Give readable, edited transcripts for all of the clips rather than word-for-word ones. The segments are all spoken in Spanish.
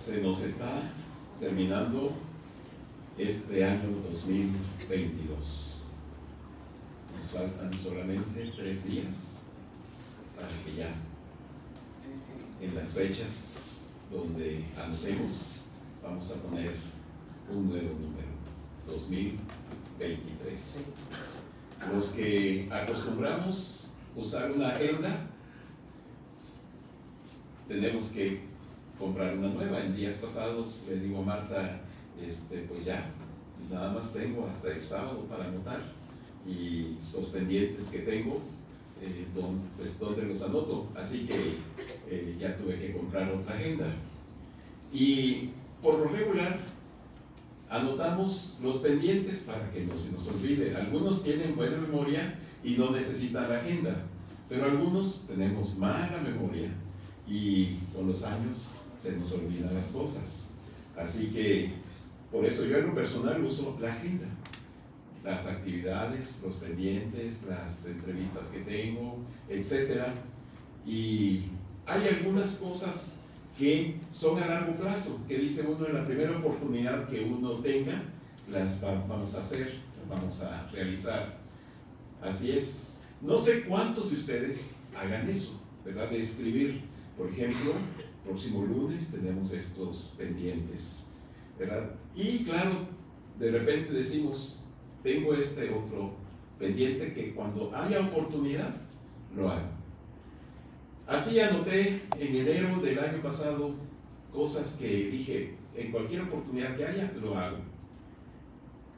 se nos está terminando este año 2022. Nos faltan solamente 3 días para que ya en las fechas donde anotemos vamos a poner un nuevo número, 2023. Los que acostumbramos usar una agenda, tenemos que comprar una nueva. En días pasados le digo a Marta, pues ya, nada más tengo hasta el sábado para anotar, y los pendientes que tengo, pues donde los anoto, así que ya tuve que comprar otra agenda. Y por lo regular anotamos los pendientes para que no se nos olvide. Algunos tienen buena memoria y no necesitan la agenda, pero algunos tenemos mala memoria y con los años se nos olvidan las cosas. Así que por eso yo en lo personal uso la agenda, las actividades, los pendientes, las entrevistas que tengo, etc. Y hay algunas cosas que son a largo plazo, que dice uno en la primera oportunidad que uno tenga, las vamos a hacer, las vamos a realizar. Así es. No sé cuántos de ustedes hagan eso, ¿verdad? De escribir, por ejemplo, próximo lunes tenemos estos pendientes, ¿verdad? Y claro, de repente decimos, tengo este otro pendiente que cuando haya oportunidad lo hago. Así anoté en enero del año pasado cosas que dije, en cualquier oportunidad que haya, lo hago.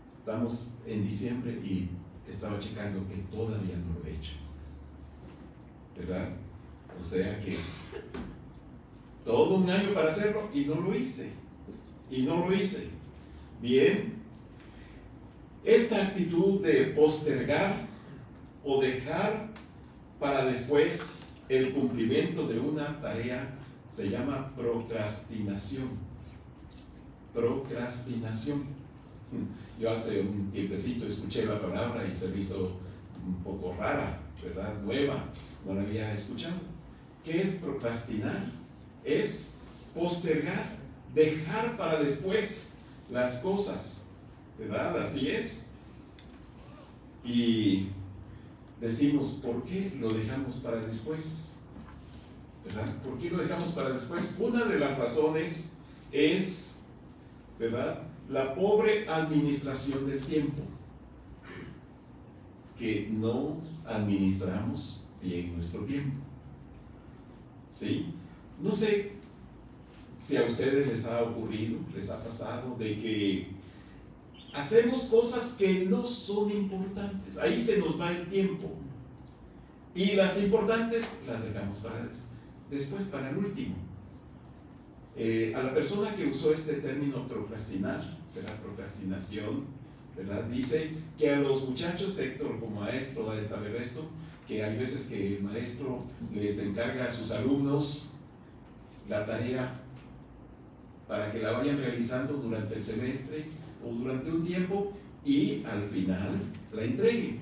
Estamos en diciembre y estaba checando que todavía no lo he hecho, ¿verdad? O sea que todo un año para hacerlo y no lo hice. Bien, esta actitud de postergar o dejar para después el cumplimiento de una tarea se llama procrastinación. Procrastinación. Yo hace un tiempecito escuché la palabra y se me hizo un poco rara, ¿verdad? Nueva, no la había escuchado. ¿Qué es procrastinar? Es postergar, dejar para después las cosas, ¿verdad? Así es. Y decimos, ¿por qué lo dejamos para después? ¿Verdad? ¿Por qué lo dejamos para después? Una de las razones es, ¿verdad?, la pobre administración del tiempo, que no administramos bien nuestro tiempo. ¿Sí? No sé si a ustedes les ha ocurrido, les ha pasado, de que hacemos cosas que no son importantes. Ahí se nos va el tiempo. Y las importantes las dejamos para después, para el último. A la persona que usó este término procrastinar, ¿verdad? Procrastinación, ¿verdad?, dice que a los muchachos, Héctor como maestro ha de saber esto, que hay veces que el maestro les encarga a sus alumnos la tarea para que la vayan realizando durante el semestre o durante un tiempo y al final la entreguen.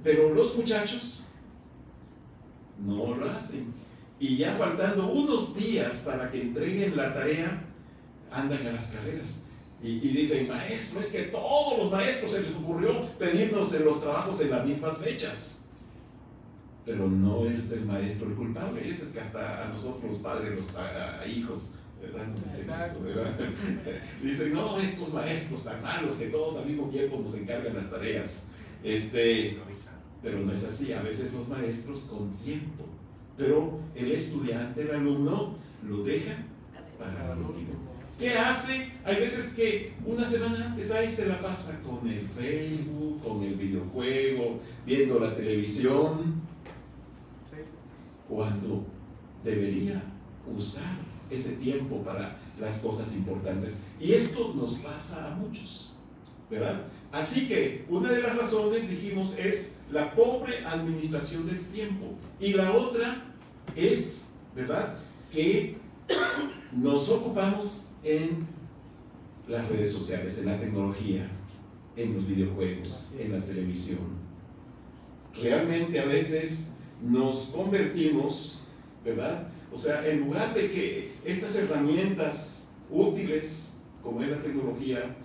Pero los muchachos no lo hacen. Y ya faltando unos días para que entreguen la tarea, andan a las carreras. Y dicen, maestro, es que a todos los maestros se les ocurrió pedirnos los trabajos en las mismas fechas. Pero no es el maestro el culpable, es que hasta a nosotros padres, los hijos, ¿verdad? Dicen eso, ¿verdad? Dicen, no, estos maestros tan malos que todos al mismo tiempo nos encargan las tareas. Pero no es así, a veces los maestros con tiempo, pero el estudiante, el alumno, lo deja para el último. ¿Qué hace? Hay veces que una semana antes ahí se la pasa con el Facebook, con el videojuego, viendo la televisión, cuando debería usar ese tiempo para las cosas importantes. Y esto nos pasa a muchos, ¿verdad? Así que una de las razones, dijimos, es la pobre administración del tiempo. Y la otra es, ¿verdad?, que nos ocupamos en las redes sociales, en la tecnología, en los videojuegos, en la televisión. Realmente a veces nos convertimos, ¿verdad? O sea, en lugar de que estas herramientas útiles como es la tecnología,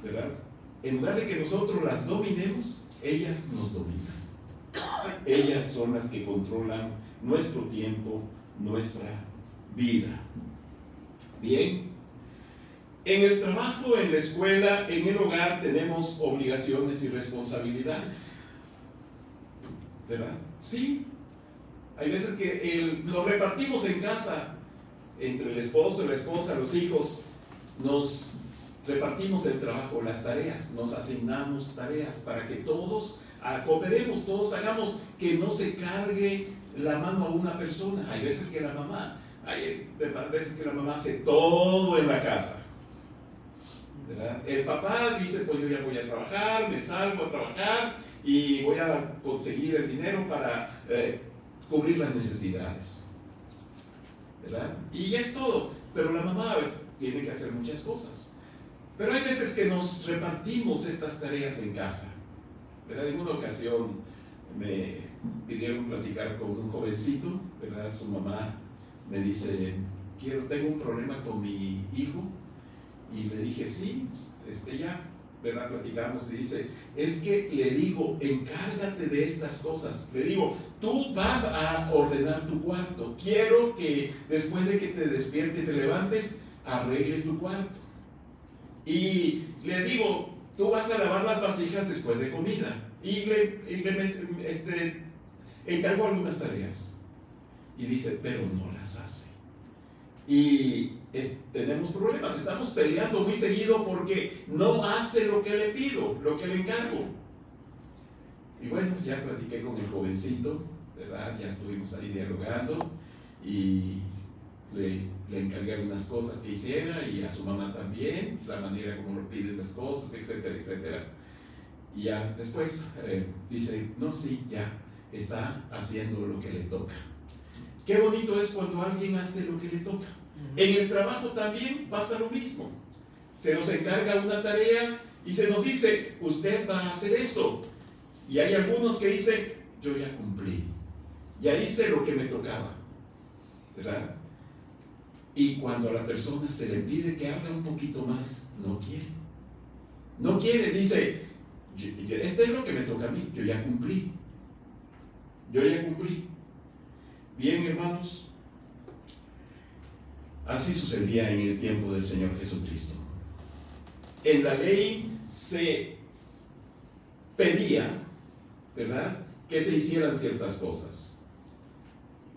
¿verdad? En lugar de que nosotros las dominemos, ellas nos dominan. Ellas son las que controlan nuestro tiempo, nuestra vida. Bien, en el trabajo, en la escuela, en el hogar tenemos obligaciones y responsabilidades, ¿verdad? Sí, hay veces que lo repartimos en casa, entre el esposo, la esposa, los hijos, nos repartimos el trabajo, las tareas, nos asignamos tareas para que todos cooperemos, todos hagamos, que no se cargue la mano a una persona. Hay veces que la mamá hace todo en la casa, ¿verdad? El papá dice, pues yo ya voy a trabajar, me salgo a trabajar y voy a conseguir el dinero para cubrir las necesidades, ¿verdad? Y es todo, pero la mamá tiene que hacer muchas cosas. Pero hay veces que nos repartimos estas tareas en casa, ¿verdad? En una ocasión me pidieron platicar con un jovencito, ¿verdad? Su mamá me dice, tengo un problema con mi hijo, y le dije, sí, ya, ¿verdad? Platicamos, y dice, es que le digo, encárgate de estas cosas. Le digo, tú vas a ordenar tu cuarto, quiero que después de que te despiertes y te levantes, arregles tu cuarto. Y le digo, tú vas a lavar las vasijas después de comida. Y le encargo algunas tareas. Y dice, pero no las hace. Y tenemos problemas, estamos peleando muy seguido porque no hace lo que le pido, lo que le encargo. Y bueno, ya platiqué con el jovencito, ¿verdad? Ya estuvimos ahí dialogando y le encargué algunas cosas que hiciera, y a su mamá también, la manera como lo piden las cosas, etcétera, etcétera. Y ya después dice, no, sí, ya está haciendo lo que le toca. Qué bonito es cuando alguien hace lo que le toca. En el trabajo también pasa lo mismo. Se nos encarga una tarea y se nos dice, usted va a hacer esto. Y hay algunos que dicen, yo ya cumplí, ya hice lo que me tocaba, ¿verdad? Y cuando a la persona se le pide que haga un poquito más, no quiere. No quiere, dice, este es lo que me toca a mí, yo ya cumplí. Yo ya cumplí. Bien, hermanos, así sucedía en el tiempo del Señor Jesucristo. En la ley se pedía, ¿verdad?, que se hicieran ciertas cosas.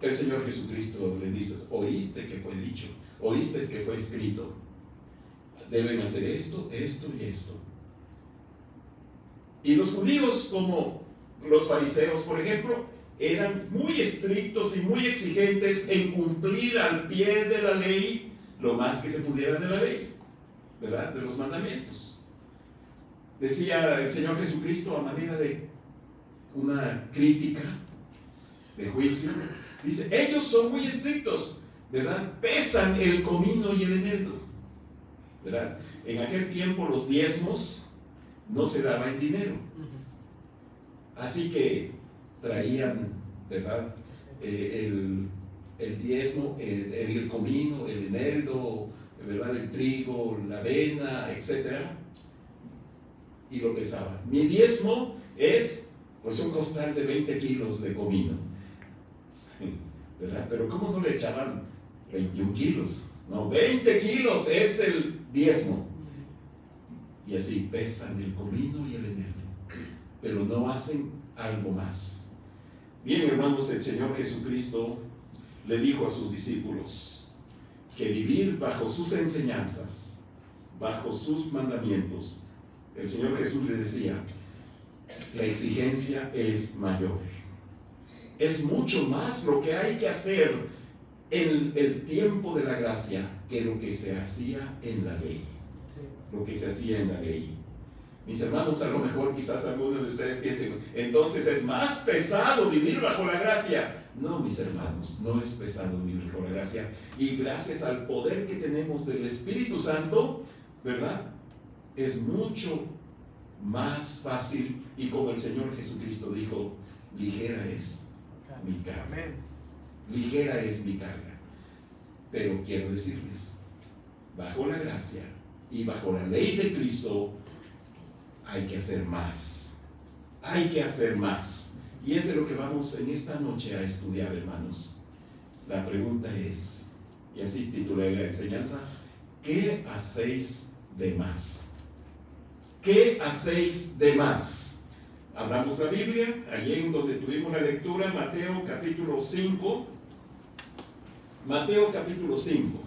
El Señor Jesucristo les dice, oíste que fue dicho, oíste que fue escrito, deben hacer esto, esto y esto. Y los judíos, como los fariseos, por ejemplo, eran muy estrictos y muy exigentes en cumplir al pie de la ley lo más que se pudiera de la ley, ¿verdad?, de los mandamientos. Decía el Señor Jesucristo a manera de una crítica, de juicio, dice, ellos son muy estrictos, ¿verdad? Pesan el comino y el eneldo, ¿verdad? En aquel tiempo los diezmos no se daban en dinero, así que traían, ¿verdad?, el diezmo, el comino, el eneldo, ¿verdad?, el trigo, la avena, etc. Y lo pesaban. Mi diezmo es, pues, un costal de 20 kilos de comino, ¿verdad? Pero ¿cómo no le echaban 21 kilos? No, 20 kilos es el diezmo. Y así pesan el comino y el eneldo, pero no hacen algo más. Bien, hermanos, el Señor Jesucristo le dijo a sus discípulos que vivir bajo sus enseñanzas, bajo sus mandamientos, el Señor Jesús le decía, la exigencia es mayor. Es mucho más lo que hay que hacer en el tiempo de la gracia que lo que se hacía en la ley. Lo que se hacía en la ley. Mis hermanos, a lo mejor quizás algunos de ustedes piensen, entonces es más pesado vivir bajo la gracia. No, mis hermanos, no es pesado vivir bajo la gracia. Y gracias al poder que tenemos del Espíritu Santo, ¿verdad?, es mucho más fácil. Y como el Señor Jesucristo dijo, ligera es mi carga. Ligera es mi carga. Pero quiero decirles, bajo la gracia y bajo la ley de Cristo, hay que hacer más. Hay que hacer más. Y es de lo que vamos en esta noche a estudiar, hermanos. La pregunta es, y así titulé la enseñanza, ¿qué hacéis de más? ¿Qué hacéis de más? Abramos la Biblia, allí en donde tuvimos la lectura, Mateo capítulo 5. Mateo capítulo 5.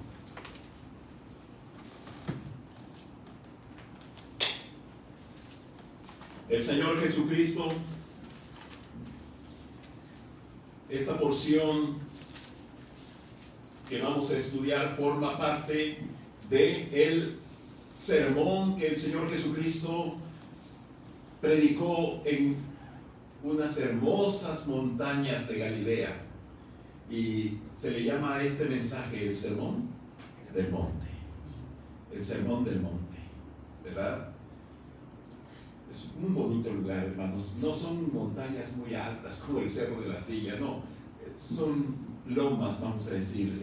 El Señor Jesucristo, esta porción que vamos a estudiar forma parte del sermón que el Señor Jesucristo predicó en unas hermosas montañas de Galilea. Y se le llama a este mensaje el sermón del monte. El sermón del monte, ¿verdad? Es un bonito lugar, hermanos. No son montañas muy altas como el Cerro de la Silla, no. Son lomas, vamos a decir,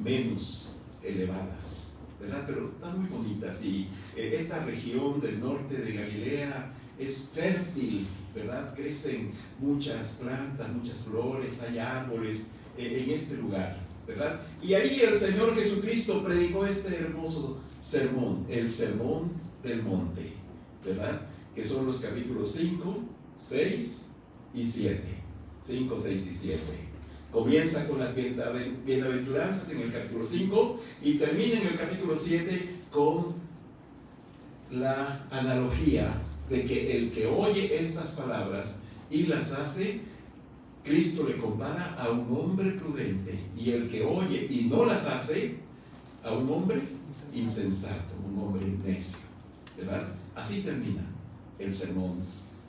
menos elevadas, ¿verdad? Pero están muy bonitas. Y esta región del norte de Galilea es fértil, ¿verdad? Crecen muchas plantas, muchas flores, hay árboles en este lugar, ¿verdad? Y ahí el Señor Jesucristo predicó este hermoso sermón, el sermón del monte, ¿verdad? Que son los capítulos 5, 6 y 7. 5, 6 y 7. Comienza con las bienaventuranzas en el capítulo 5 y termina en el capítulo 7 con la analogía de que el que oye estas palabras y las hace, Cristo le compara a un hombre prudente, y el que oye y no las hace, a un hombre insensato, un hombre necio, ¿verdad? Así termina el sermón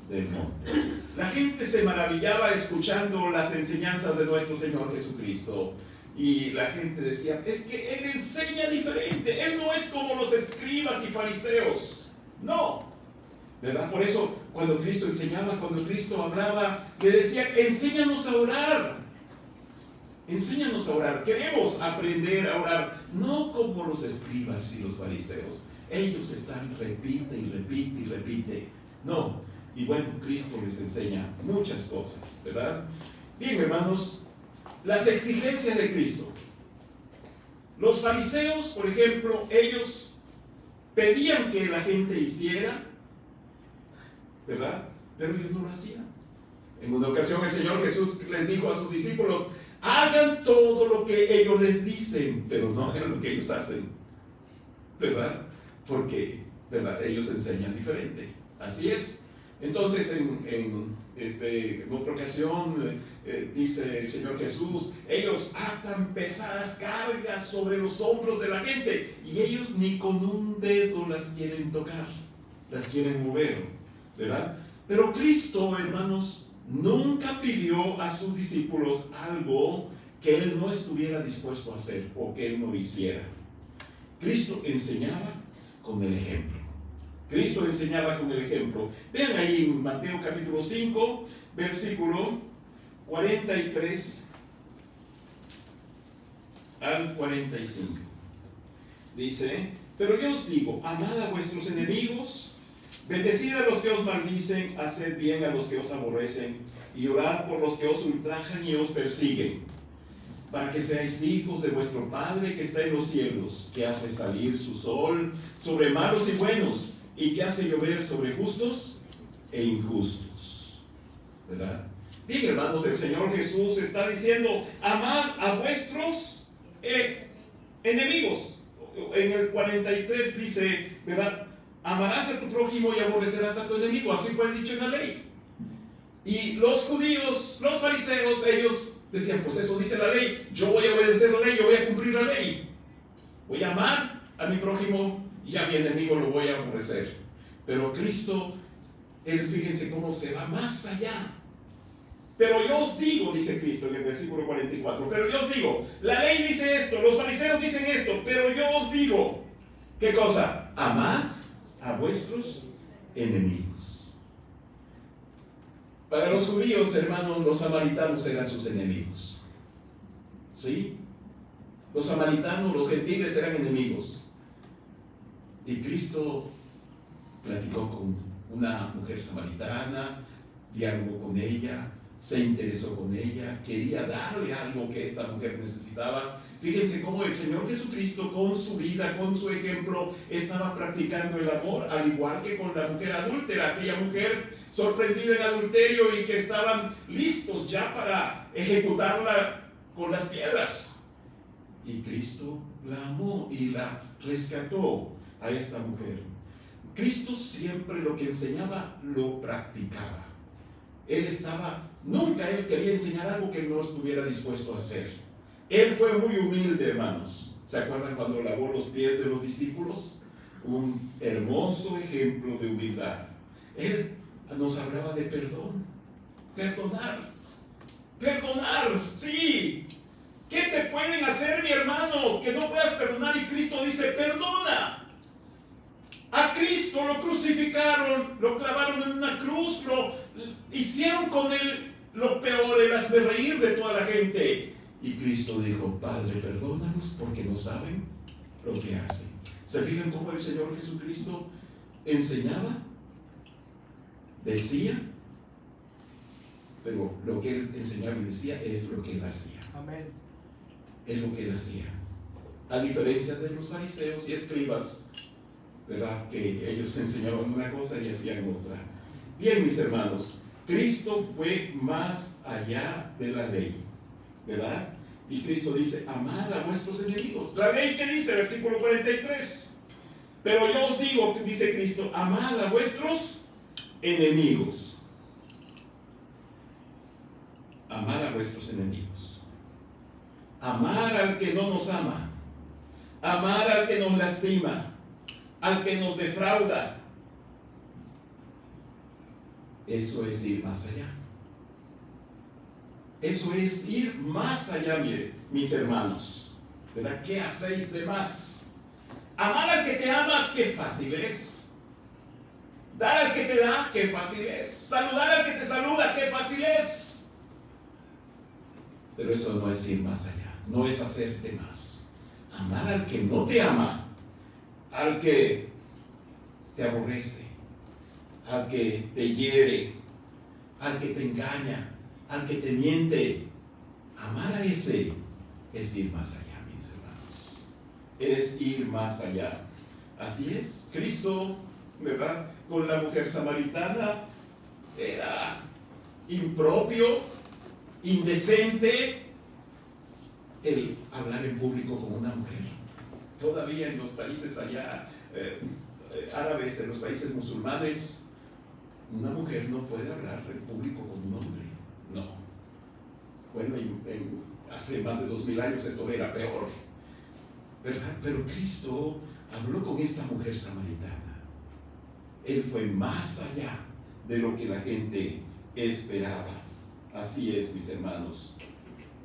del monte. La gente se maravillaba escuchando las enseñanzas de nuestro Señor Jesucristo, y la gente decía, es que Él enseña diferente, Él no es como los escribas y fariseos, no, ¿verdad? Por eso cuando Cristo enseñaba, cuando Cristo hablaba, le decía, enséñanos a orar, enséñanos a orar, queremos aprender a orar, no como los escribas y los fariseos. Ellos están repite y repite y repite, no. Y bueno, Cristo les enseña muchas cosas, ¿verdad? Bien, hermanos, las exigencias de Cristo. Los fariseos, por ejemplo, ellos pedían que la gente hiciera, ¿verdad? Pero ellos no lo hacían. En una ocasión el Señor Jesús les dijo a sus discípulos, hagan todo lo que ellos les dicen, pero no hagan lo que ellos hacen, ¿verdad? Porque, ¿verdad? Ellos enseñan diferente. Así es. Entonces, en otra ocasión, dice el Señor Jesús, ellos atan pesadas cargas sobre los hombros de la gente y ellos ni con un dedo las quieren tocar, las quieren mover, ¿verdad? Pero Cristo, hermanos, nunca pidió a sus discípulos algo que Él no estuviera dispuesto a hacer o que Él no hiciera. Cristo enseñaba con el ejemplo. Cristo enseñaba con el ejemplo. Vean ahí en Mateo capítulo 5, versículo 43 al 45. Dice, pero yo os digo, amad a vuestros enemigos, bendecid a los que os maldicen, haced bien a los que os aborrecen, y orad por los que os ultrajan y os persiguen, para que seáis hijos de vuestro Padre que está en los cielos, que hace salir su sol sobre malos y buenos, y que hace llover sobre justos e injustos, ¿verdad? Bien, hermanos, el Señor Jesús está diciendo, amad a vuestros enemigos. En el 43 dice, ¿verdad? Amarás a tu prójimo y aborrecerás a tu enemigo. Así fue dicho en la ley. Y los judíos, los fariseos, ellos decían, pues eso dice la ley, yo voy a obedecer la ley, yo voy a cumplir la ley. Voy a amar a mi prójimo y a mi enemigo lo voy a aborrecer. Pero Cristo, Él, fíjense cómo se va más allá. Pero yo os digo, dice Cristo en el versículo 44, pero yo os digo, la ley dice esto, los fariseos dicen esto, pero yo os digo, ¿qué cosa? Amad a vuestros enemigos. Para los judíos, hermanos, los samaritanos eran sus enemigos. ¿Sí? Los samaritanos, los gentiles eran enemigos. Y Cristo platicó con una mujer samaritana, dialogó con ella, se interesó con ella, quería darle algo que esta mujer necesitaba. Fíjense cómo el Señor Jesucristo, con su vida, con su ejemplo, estaba practicando el amor, al igual que con la mujer adúltera, aquella mujer sorprendida en adulterio y que estaban listos ya para ejecutarla con las piedras. Y Cristo la amó y la rescató a esta mujer. Cristo siempre lo que enseñaba, lo practicaba. Nunca él quería enseñar algo que no estuviera dispuesto a hacer. Él fue muy humilde, hermanos. ¿Se acuerdan cuando lavó los pies de los discípulos? Un hermoso ejemplo de humildad. Él nos hablaba de perdón, perdonar, sí. ¿Qué te pueden hacer, mi hermano, que no puedas perdonar? Y Cristo dice, perdona. A Cristo lo crucificaron, lo clavaron en una cruz, lo hicieron con él lo peor, el hazmerreír de toda la gente. Y Cristo dijo, Padre, perdónalos porque no saben lo que hacen. ¿Se fijan cómo el Señor Jesucristo enseñaba? Decía, pero lo que él enseñaba y decía es lo que él hacía. Amén. Es lo que él hacía. A diferencia de los fariseos y escribas, ¿verdad? Que ellos enseñaban una cosa y hacían otra. Bien, mis hermanos, Cristo fue más allá de la ley, ¿verdad? Y Cristo dice, amad a vuestros enemigos. La ley, ¿qué dice? Versículo 43. Pero yo os digo, dice Cristo, amad a vuestros enemigos. Amad a vuestros enemigos. Amar al que no nos ama. Amar al que nos lastima. Al que nos defrauda. Eso es ir más allá. Eso es ir más allá, mire, mis hermanos. ¿Verdad? ¿Qué hacéis de más? Amar al que te ama, qué fácil es. Dar al que te da, qué fácil es. Saludar al que te saluda, qué fácil es. Pero eso no es ir más allá. No es hacerte más. Amar al que no te ama. Al que te aborrece, al que te hiere, al que te engaña, al que te miente. Amar a ese es ir más allá, mis hermanos. Es ir más allá. Así es. Cristo, ¿verdad? Con la mujer samaritana era impropio, indecente el hablar en público con una mujer. Todavía en los países allá árabes, en los países musulmanes, una mujer no puede hablar en público con un hombre. No. Bueno, hace más de 2000 años esto era peor, ¿verdad? Pero Cristo habló con esta mujer samaritana. Él fue más allá de lo que la gente esperaba. Así es, mis hermanos.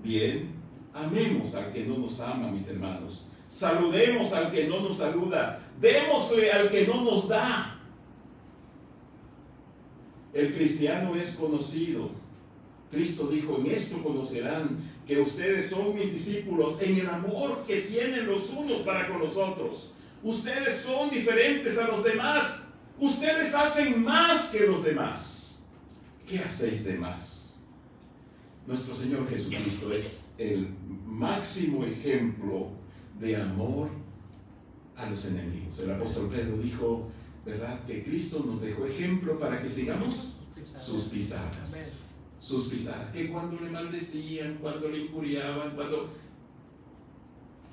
Bien, amemos al que no nos ama, mis hermanos. Saludemos al que no nos saluda. Démosle al que no nos da. El cristiano es conocido. Cristo dijo, en esto conocerán que ustedes son mis discípulos, en el amor que tienen los unos para con los otros. Ustedes son diferentes a los demás. Ustedes hacen más que los demás. ¿Qué hacéis de más? Nuestro Señor Jesucristo es el máximo ejemplo de amor a los enemigos. El apóstol Pedro dijo, ¿verdad?, que Cristo nos dejó ejemplo para que sigamos sus pisadas. Sus pisadas, que cuando le maldecían, cuando le injuriaban, cuando...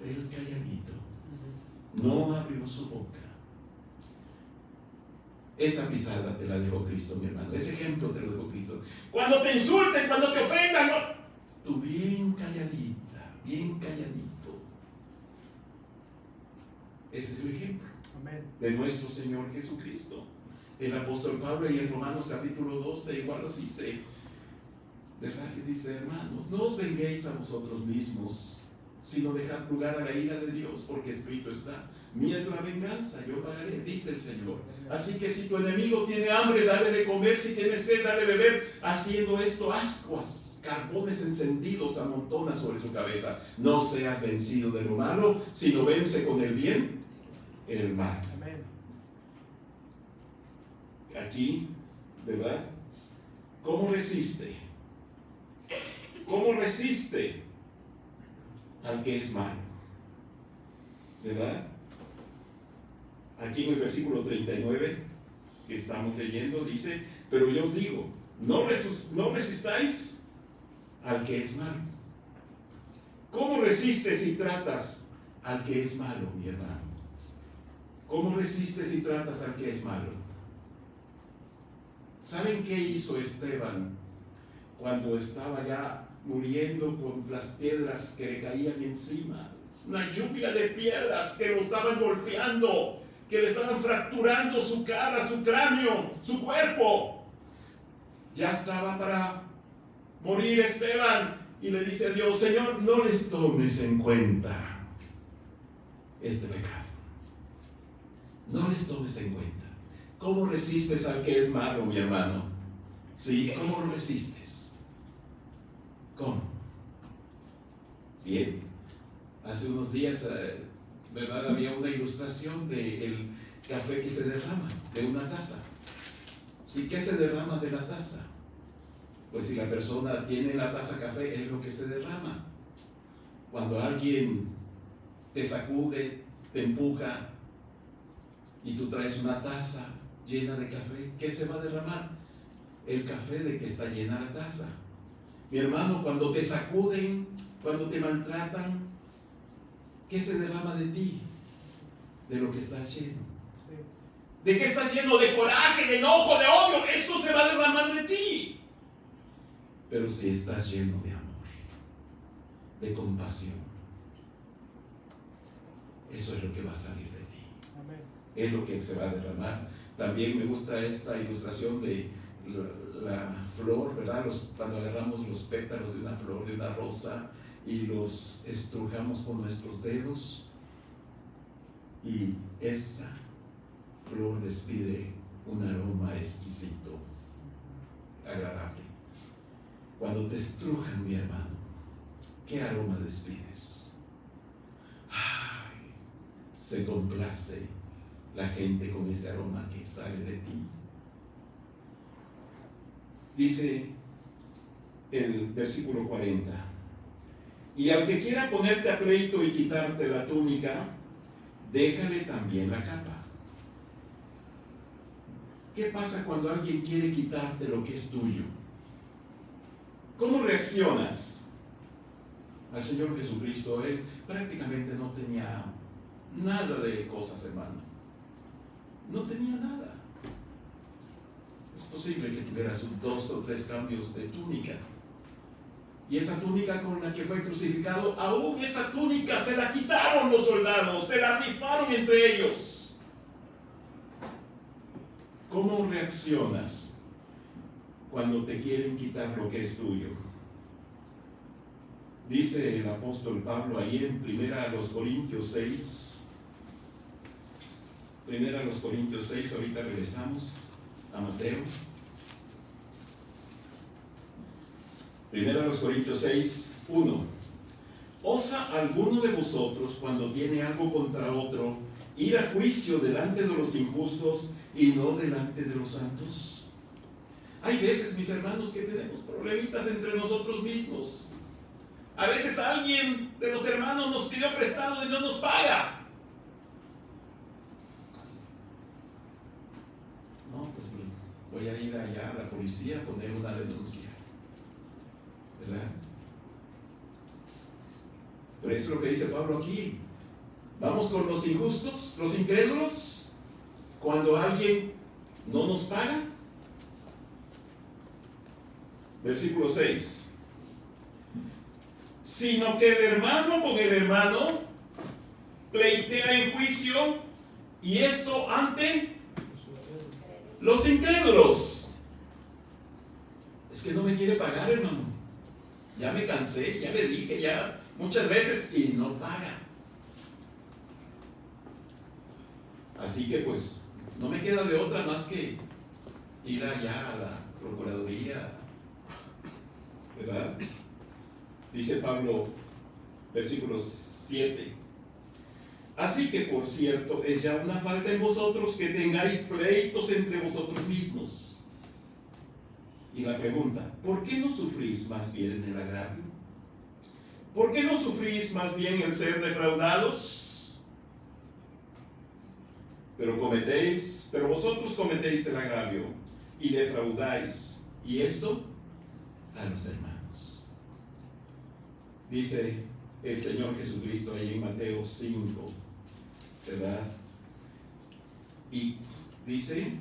Él calladito, no abrió su boca. Esa pisada te la dejó Cristo, mi hermano. Ese ejemplo te lo dejó Cristo. Cuando te insulten, cuando te ofendan, ¿no? Tú bien calladita, bien calladito. Ese es el ejemplo de nuestro Señor Jesucristo. El apóstol Pablo en Romanos capítulo 12 igual lo dice, ¿verdad? Que dice, hermanos, no os venguéis a vosotros mismos, sino dejad lugar a la ira de Dios, porque escrito está, mía es la venganza, yo pagaré, dice el Señor. Así que si tu enemigo tiene hambre, dale de comer, si tiene sed, dale de beber, haciendo esto ascuas, carbones encendidos amontona sobre su cabeza. No seas vencido de lo malo, sino vence con el bien el mal. Amén. Aquí, ¿verdad? ¿Cómo resiste? ¿Cómo resiste al que es malo? ¿Verdad? Aquí en el versículo 39 que estamos leyendo dice, pero yo os digo, no resistáis al que es malo. ¿Cómo resistes y tratas al que es malo, mi hermano? ¿Cómo resistes y tratas al que es malo? ¿Saben qué hizo Esteban cuando estaba ya muriendo con las piedras que le caían encima? Una lluvia de piedras que lo estaban golpeando, que le estaban fracturando su cara, su cráneo, su cuerpo. Ya estaba para morir Esteban y le dice a Dios, Señor, no les tomes en cuenta este pecado. No les tomes en cuenta. ¿Cómo resistes al que es malo, mi hermano? ¿Sí? ¿Cómo lo resistes? ¿Cómo? Bien. Hace unos días, ¿verdad? Había una ilustración del café que se derrama de una taza. ¿Sí? ¿Qué se derrama de la taza? Pues si la persona tiene la taza café, es lo que se derrama. Cuando alguien te sacude, te empuja, y tú traes una taza llena de café, ¿qué se va a derramar? El café de que está llena la taza. Mi hermano, cuando te sacuden, cuando te maltratan, ¿qué se derrama de ti? De lo que estás lleno. ¿De qué estás lleno? De coraje, de enojo, de odio. Esto se va a derramar de ti. Pero si estás lleno de amor, de compasión, eso es lo que va a salir de ti. Amén. Es lo que se va a derramar. También me gusta esta ilustración de la flor, ¿verdad? Cuando agarramos los pétalos de una flor, de una rosa, y los estrujamos con nuestros dedos, y esa flor despide un aroma exquisito, agradable. Cuando te estrujan, mi hermano, ¿qué aroma despides? ¡Ay! Se complace la gente con ese aroma que sale de ti. Dice el versículo 40, y al que quiera ponerte a pleito y quitarte la túnica, déjale también la capa. ¿Qué pasa cuando alguien quiere quitarte lo que es tuyo? ¿Cómo reaccionas? Al Señor Jesucristo, Él prácticamente no tenía nada de cosas, hermano. No tenía nada. Es posible que tuvieras 2 o 3 cambios de túnica. Y esa túnica con la que fue crucificado, aún esa túnica se la quitaron los soldados, se la rifaron entre ellos. ¿Cómo reaccionas cuando te quieren quitar lo que es tuyo? Dice el apóstol Pablo ahí en 1 Corintios 6. 1 Corintios 6, ahorita regresamos a Mateo. 1 Corintios 6, 1. ¿Osa alguno de vosotros, cuando tiene algo contra otro, ir a juicio delante de los injustos y no delante de los santos? Hay veces, mis hermanos, que tenemos problemitas entre nosotros mismos. A veces alguien de los hermanos nos pidió prestado y no nos paga. No, pues voy a ir allá a la policía a poner una denuncia, ¿verdad? Pero eso es lo que dice Pablo aquí. Vamos con los injustos, los incrédulos, cuando alguien no nos paga. Versículo 6. Sino que el hermano con el hermano pleitea en juicio, y esto ante los incrédulos. Es que no me quiere pagar, hermano. Ya me cansé, ya le dije ya muchas veces y no paga. Así que pues no me queda de otra más que ir allá a la Procuraduría ¿verdad? Dice Pablo, versículo 7. Así que, por cierto, es ya una falta en vosotros que tengáis pleitos entre vosotros mismos. Y la pregunta, ¿por qué no sufrís más bien el agravio? ¿Por qué no sufrís más bien el ser defraudados? Pero vosotros cometéis el agravio y defraudáis. ¿Y esto? A los hermanos. Dice el Señor Jesucristo ahí en Mateo 5, ¿verdad? Y dice,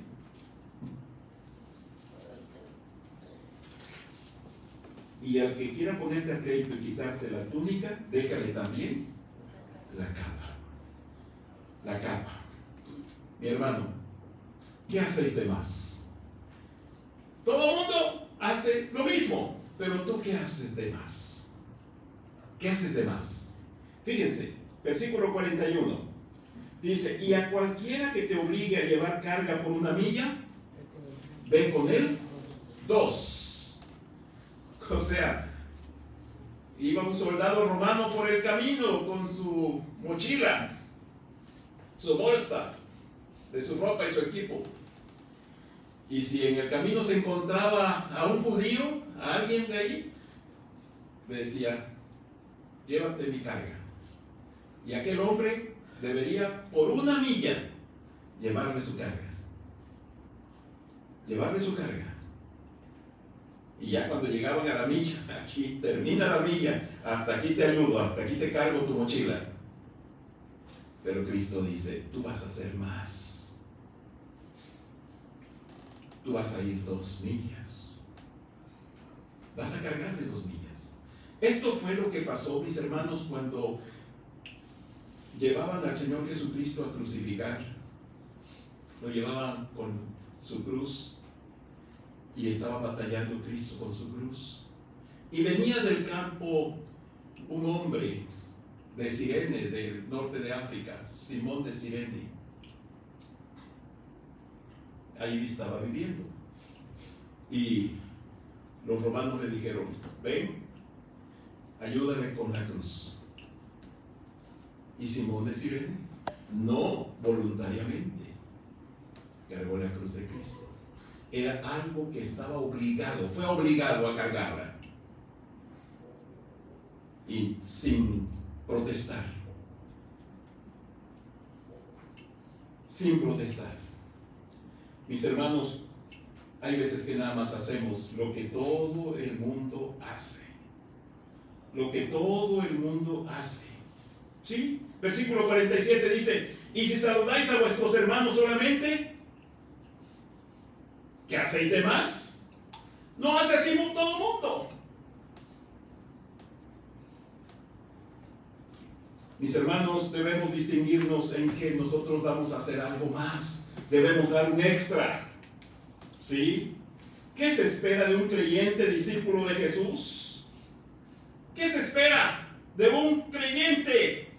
y al que quiera ponerte a pleito y quitarte la túnica, déjale también la capa. La capa. Mi hermano, ¿qué hacéis de más? Todo el mundo hace lo mismo, pero tú, ¿qué haces de más? ¿Qué haces de más? Fíjense, versículo 41. Dice, y a cualquiera que te obligue a llevar carga por una milla, ven con él 2. O sea, iba un soldado romano por el camino con su mochila, su bolsa de su ropa y su equipo. Y si en el camino se encontraba a un judío, a alguien de ahí, le decía, llévate mi carga. Y aquel hombre debería, por una milla, llevarle su carga. Llevarle su carga. Y ya cuando llegaban a la milla, aquí termina la milla, hasta aquí te ayudo, hasta aquí te cargo tu mochila. Pero Cristo dice, tú vas a hacer más. Tú vas a ir 2 millas. Vas a cargarle 2 millas. Esto fue lo que pasó, mis hermanos, cuando llevaban al Señor Jesucristo a crucificar. Lo llevaban con su cruz y estaba batallando Cristo con su cruz. Y venía del campo un hombre de Cirene, del norte de África, Simón de Cirene. Ahí estaba viviendo. Y los romanos le dijeron, ven, ayúdale con la cruz. Y Simón de Cirene, no voluntariamente, cargó la cruz de Cristo. Era algo que estaba obligado, fue obligado a cargarla. Y sin protestar. Sin protestar. Mis hermanos, hay veces que nada más hacemos lo que todo el mundo hace. Lo que todo el mundo hace. ¿Sí? Versículo 47 dice, y si saludáis a vuestros hermanos solamente, ¿qué hacéis de más? No hace así todo el mundo. Mis hermanos, debemos distinguirnos en que nosotros vamos a hacer algo más. Debemos dar un extra. ¿Sí? ¿Qué se espera de un creyente discípulo de Jesús? ¿Qué se espera de un creyente,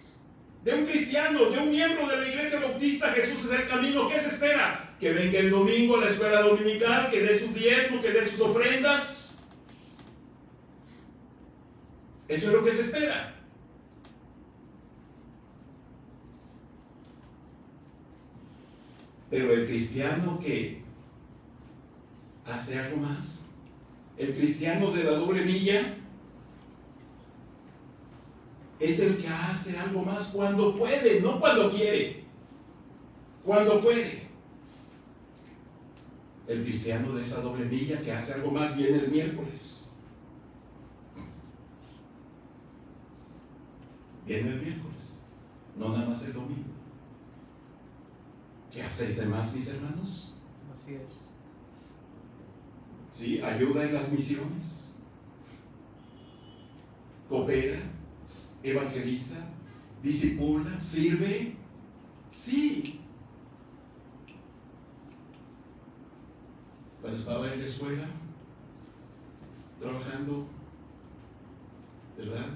de un cristiano, de un miembro de la Iglesia Bautista Jesús es el Camino? ¿Qué se espera? Que venga el domingo a la escuela dominical, que dé su diezmo, que dé sus ofrendas. Eso es lo que se espera. Pero el cristiano que hace algo más, el cristiano de la doble milla, es el que hace algo más cuando puede, no cuando quiere, cuando puede. El cristiano de esa doble milla que hace algo más viene el miércoles. Viene el miércoles, no nada más el domingo. ¿Qué hacéis de más, mis hermanos? Así es. ¿Sí? Ayuda en las misiones, coopera, evangeliza, discipula, sirve. Sí. Cuando estaba en la escuela, trabajando, ¿verdad?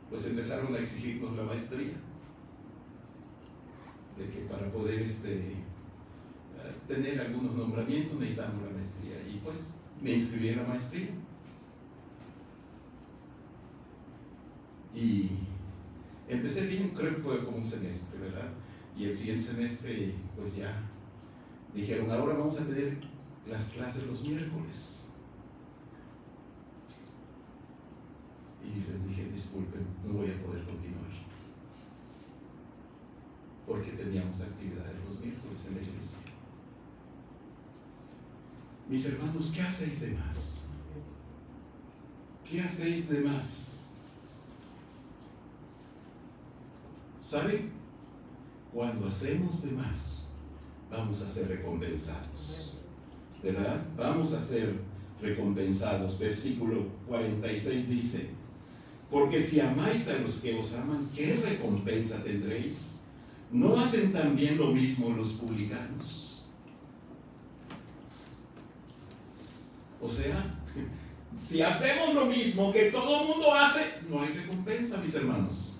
Pues empezaron a exigirnos la maestría. De que para poder tener algunos nombramientos necesitamos la maestría. Y pues me inscribí en la maestría. Y empecé bien, creo que fue como un semestre, ¿verdad? Y el siguiente semestre, pues ya dijeron, ahora vamos a tener las clases los miércoles. Y les dije, disculpen, no voy a poder continuar, porque teníamos actividades los miércoles en la iglesia. Mis hermanos, ¿qué hacéis de más? ¿Qué hacéis de más? ¿Saben? Cuando hacemos de más, vamos a ser recompensados. ¿Verdad? Vamos a ser recompensados. Versículo 46 dice, porque si amáis a los que os aman, ¿qué recompensa tendréis? ¿No hacen también lo mismo los publicanos? O sea, si hacemos lo mismo que todo el mundo hace, no hay recompensa, mis hermanos.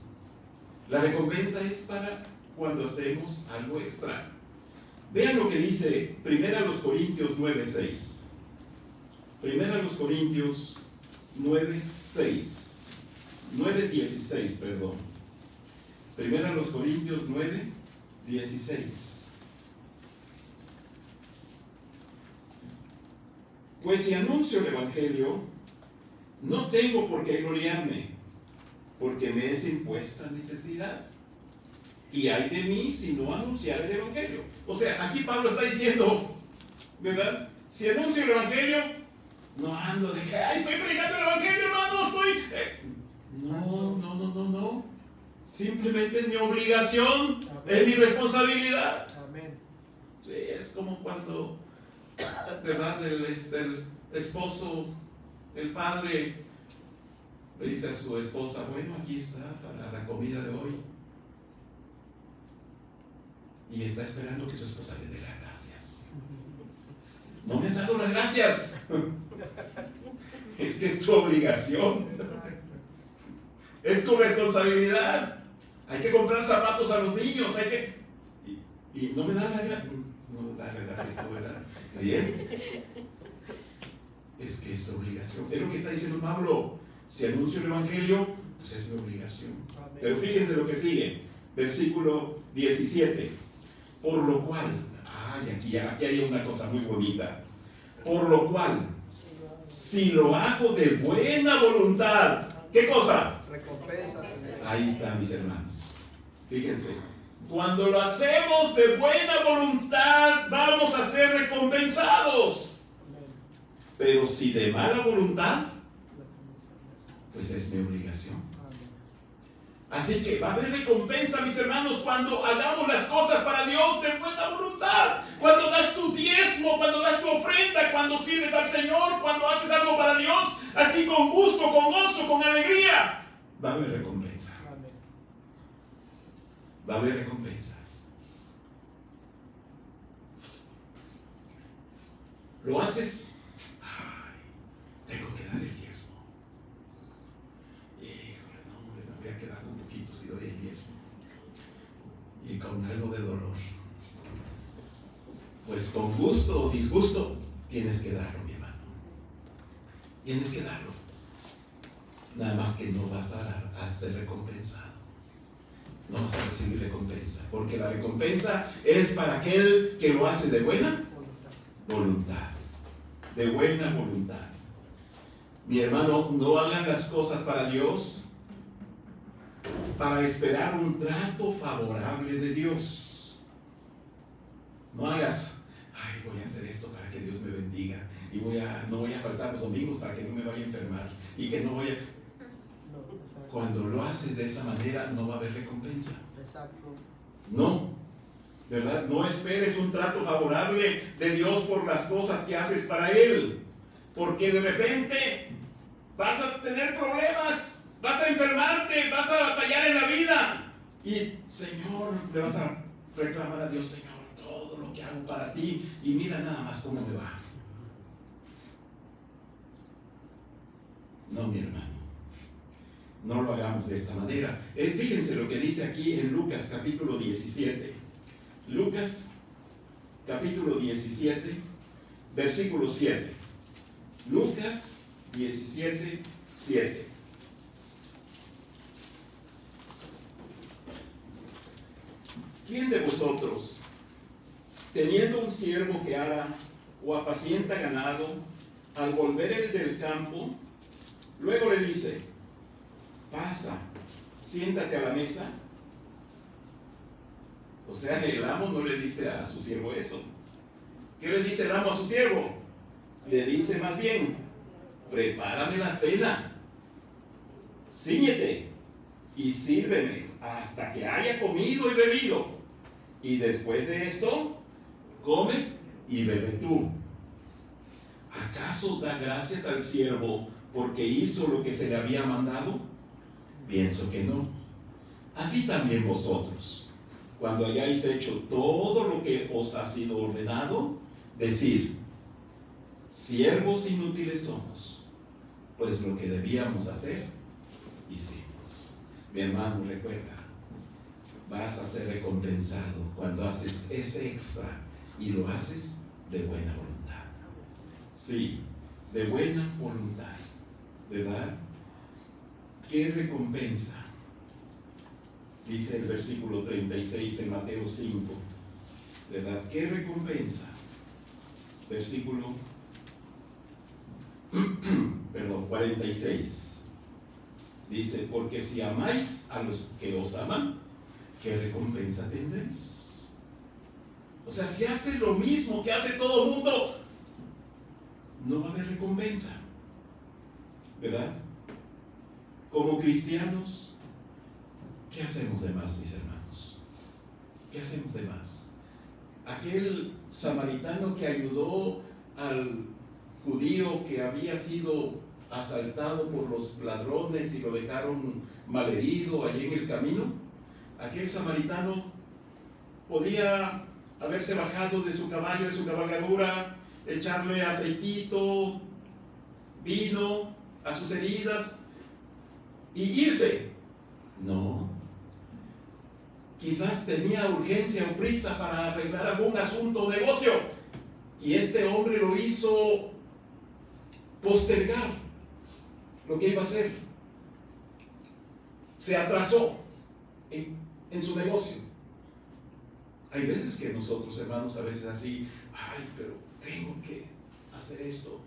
La recompensa es para cuando hacemos algo extra. Vean lo que dice 1 Corintios 9:6. 1 Corintios 9:6. 9:16, perdón. 1 Corintios 9:16. Pues si anuncio el Evangelio, no tengo por qué gloriarme, porque me es impuesta necesidad. Y ay de mí si no anunciar el Evangelio. O sea, aquí Pablo está diciendo, ¿verdad? Si anuncio el Evangelio, no ando de que, ay, estoy predicando el Evangelio, hermano, estoy... No. Simplemente es mi obligación, amén, es mi responsabilidad. Amén. Sí, es como cuando, ¿verdad? El esposo, el padre, le dice a su esposa, bueno, aquí está para la comida de hoy. Y está esperando que su esposa le dé las gracias. No me has dado las gracias. Es que es tu obligación. Es tu responsabilidad. Hay que comprar zapatos a los niños. Y no me dan las gracias. No da las gracias, ¿verdad? Bien. Es que es tu obligación. Es lo que está diciendo Pablo. Si anuncio el Evangelio, pues es mi obligación. Amén. Pero fíjense lo que sigue. Versículo 17. Por lo cual, aquí hay una cosa muy bonita. Por lo cual, si lo hago de buena voluntad, ¿qué cosa? Recompensa. Ahí está, mis hermanos. Fíjense, cuando lo hacemos de buena voluntad, vamos a ser recompensados. Pero si de mala voluntad, pues es mi obligación. Así que va a haber recompensa, mis hermanos, cuando hagamos las cosas para Dios de buena voluntad. Cuando das tu diezmo, cuando das tu ofrenda, cuando sirves al Señor, cuando haces algo para Dios, así con gusto, con gozo, con alegría, va a haber recompensa. Va a haber recompensa. ¿Lo haces? Tengo que dar el diezmo. Voy a quedar un poquito si doy el diezmo y con algo de dolor, pues con gusto o disgusto tienes que darlo, mi hermano, tienes que darlo, nada más que no vas a ser recompensado, no vas a recibir recompensa, porque la recompensa es para aquel que lo hace de buena voluntad, de buena voluntad. Mi hermano, no hagan las cosas para Dios para esperar un trato favorable de Dios. No hagas, voy a hacer esto para que Dios me bendiga y no voy a faltar los domingos para que no me vaya a enfermar y que no vaya. Cuando lo haces de esa manera no va a haber recompensa. No, ¿verdad? No esperes un trato favorable de Dios por las cosas que haces para Él, porque de repente vas a tener problemas. Vas a enfermarte, vas a batallar en la vida. Y, Señor, le vas a reclamar a Dios, Señor, todo lo que hago para ti. Y mira nada más cómo me va. No, mi hermano. No lo hagamos de esta manera. Fíjense lo que dice aquí en Lucas capítulo 17. Lucas capítulo 17, versículo 7. Lucas 17, 7. ¿quién de vosotros, teniendo un siervo que ara o apacienta ganado, al volver él del campo, luego le dice, pasa, siéntate a la mesa? O sea, el amo no le dice a su siervo eso. ¿Qué le dice el amo a su siervo? Le dice más bien, prepárame la cena, cíñete y sírveme hasta que haya comido y bebido. Y después de esto, come y bebe tú. ¿Acaso da gracias al siervo porque hizo lo que se le había mandado? Pienso que no. Así también vosotros, cuando hayáis hecho todo lo que os ha sido ordenado, decir, siervos inútiles somos, pues lo que debíamos hacer, hicimos. Mi hermano, recuerda, vas a ser recompensado cuando haces ese extra y lo haces de buena voluntad. Sí, de buena voluntad, ¿verdad? ¿Qué recompensa? Dice el versículo 36 de Mateo 5, ¿verdad? ¿Qué recompensa? Versículo 46. Dice, porque si amáis a los que os aman, ¿qué recompensa tendréis? O sea, si hace lo mismo que hace todo el mundo, no va a haber recompensa, ¿verdad? Como cristianos, ¿qué hacemos de más, mis hermanos? ¿Qué hacemos de más? Aquel samaritano que ayudó al judío que había sido asaltado por los ladrones y lo dejaron malherido allí en el camino, aquel samaritano podía haberse bajado de su caballo, de su cabalgadura, echarle aceitito, vino a sus heridas y irse. No. Quizás tenía urgencia o prisa para arreglar algún asunto o negocio, y este hombre lo hizo postergar lo que iba a hacer. Se atrasó en su negocio. Hay veces que nosotros, hermanos, a veces así, ay, pero tengo que hacer esto.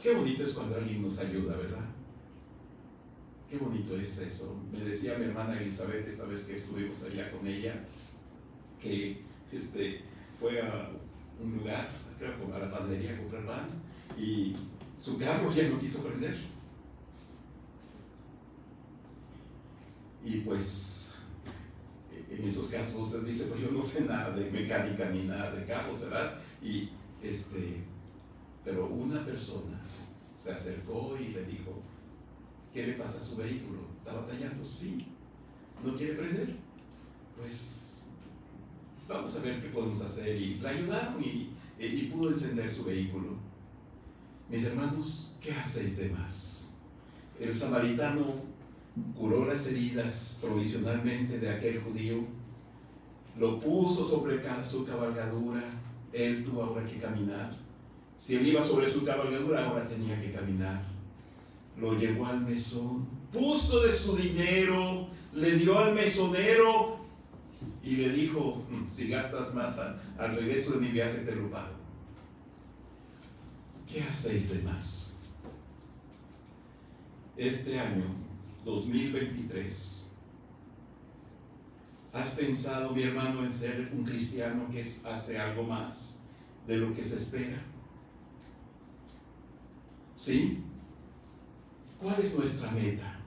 Qué bonito es cuando alguien nos ayuda, ¿verdad? Qué bonito es eso. Me decía mi hermana Elizabeth, esta vez que estuvimos allá con ella, que fue a un lugar, creo que a la panadería a comprar pan, y su carro ya no quiso prender. Y pues, en esos casos usted dice, pues yo no sé nada de mecánica ni nada de carros, ¿verdad? Y pero una persona se acercó y le dijo, ¿qué le pasa a su vehículo? ¿Está batallando? Sí. ¿No quiere prender? Pues vamos a ver qué podemos hacer. Y la ayudaron y pudo encender su vehículo. Mis hermanos, ¿qué hacéis de más? El samaritano curó las heridas provisionalmente de aquel judío, lo puso sobre su cabalgadura, él tuvo ahora que caminar. Si él iba sobre su cabalgadura, ahora tenía que caminar. Lo llevó al mesón, puso de su dinero, le dio al mesonero y le dijo, si gastas más al regreso de mi viaje te lo pago. ¿Qué hacéis de más? Este año 2023, ¿has pensado, mi hermano, en ser un cristiano que hace algo más de lo que se espera? ¿Sí? ¿Cuál es nuestra meta?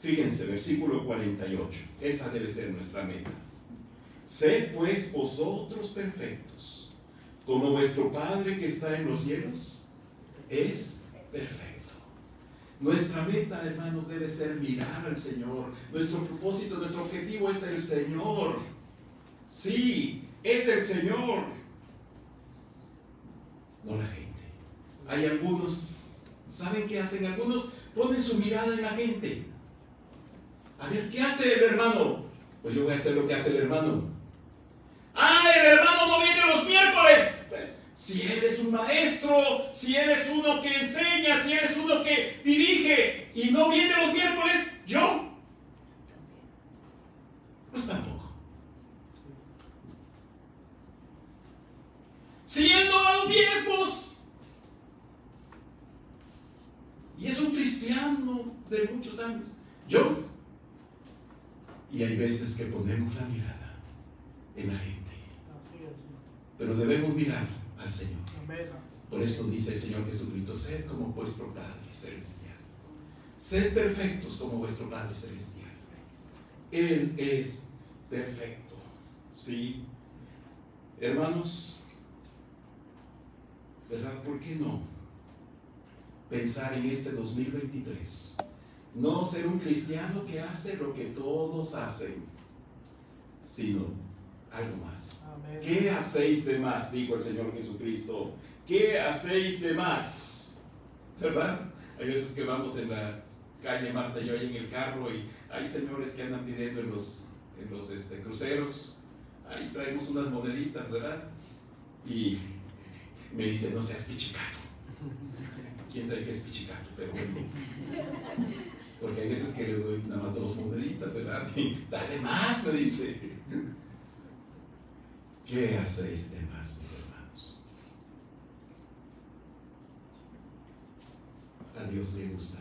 Fíjense, versículo 48. Esa debe ser nuestra meta. Sed pues vosotros perfectos, como vuestro Padre que está en los cielos es perfecto. Nuestra meta, hermanos, debe ser mirar al Señor. Nuestro propósito, nuestro objetivo es el Señor. Sí, es el Señor, no la gente. Hay algunos, ¿saben qué hacen? Algunos ponen su mirada en la gente. A ver, ¿qué hace el hermano? Pues yo voy a hacer lo que hace el hermano. ¡Ah, el hermano no viene los miércoles! Pues, si él es un maestro, si él es uno que enseña, si él es uno que dirige y no viene los miércoles, ¿yo? Pues tampoco. cristiano de muchos años. Yo. Y hay veces que ponemos la mirada en la gente. Pero debemos mirar al Señor. Por eso dice el Señor Jesucristo: sed como vuestro Padre Celestial. Sed perfectos como vuestro Padre Celestial. Él es perfecto. ¿Sí? Hermanos, ¿verdad? ¿Por qué no pensar en este 2023? No ser un cristiano que hace lo que todos hacen, sino algo más. Amén. ¿Qué hacéis de más? Dijo el Señor Jesucristo. ¿Qué hacéis de más? ¿Verdad? Hay veces que vamos en la calle, Marta y yo, ahí en el carro, y hay señores que andan pidiendo en los cruceros. Ahí traemos unas moneditas, ¿verdad? Y me dice: no seas pichicato. ¿Quién sabe qué es pichicato? Pero bueno, porque hay veces que le doy nada más 2 moneditas, ¿verdad? Y dale más, me dice. ¿Qué hacéis de más, mis hermanos? A Dios le gusta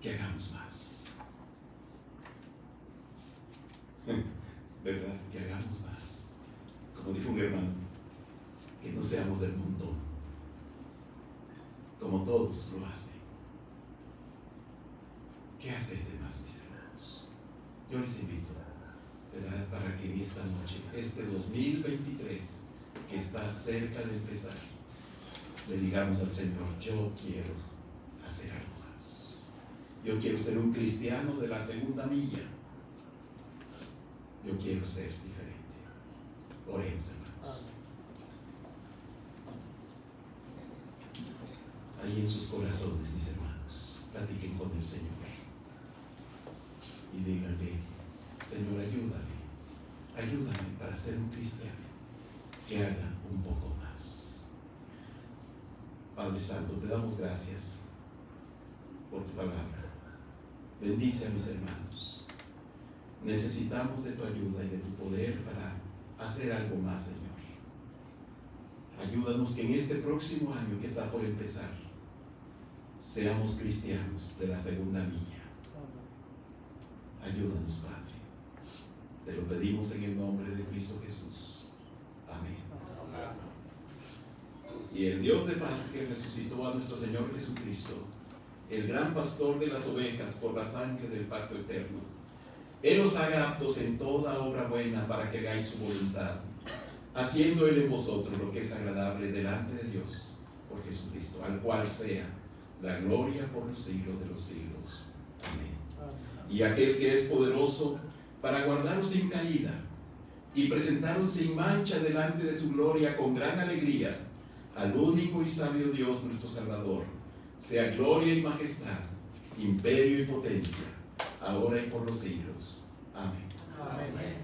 que hagamos más. ¿Verdad? Que hagamos más. Como dijo un hermano, que no seamos del montón, como todos lo hacen. ¿Qué hacéis de más, mis hermanos? Yo les invito, ¿verdad?, para que en esta noche, este 2023, que está cerca de empezar, le digamos al Señor: yo quiero hacer algo más. Yo quiero ser un cristiano de la segunda milla. Yo quiero ser diferente. Oremos, hermanos. Ahí en sus corazones, mis hermanos, platiquen con el Señor y díganle: Señor, ayúdame para ser un cristiano que haga un poco más. Padre Santo, te damos gracias por tu palabra. Bendice a mis hermanos. Necesitamos de tu ayuda y de tu poder para hacer algo más, Señor. Ayúdanos que en este próximo año que está por empezar, seamos cristianos de la segunda milla. Ayúdanos, Padre. Te lo pedimos en el nombre de Cristo Jesús. Amén. Y el Dios de paz, que resucitó a nuestro Señor Jesucristo, el gran pastor de las ovejas por la sangre del pacto eterno, Él os haga aptos en toda obra buena para que hagáis su voluntad, haciendo Él en vosotros lo que es agradable delante de Dios por Jesucristo, al cual sea la gloria por los siglos de los siglos. Amén. Y aquel que es poderoso para guardaros sin caída y presentaros sin mancha delante de su gloria con gran alegría, al único y sabio Dios nuestro Salvador, sea gloria y majestad, imperio y potencia, ahora y por los siglos. Amén. Amén.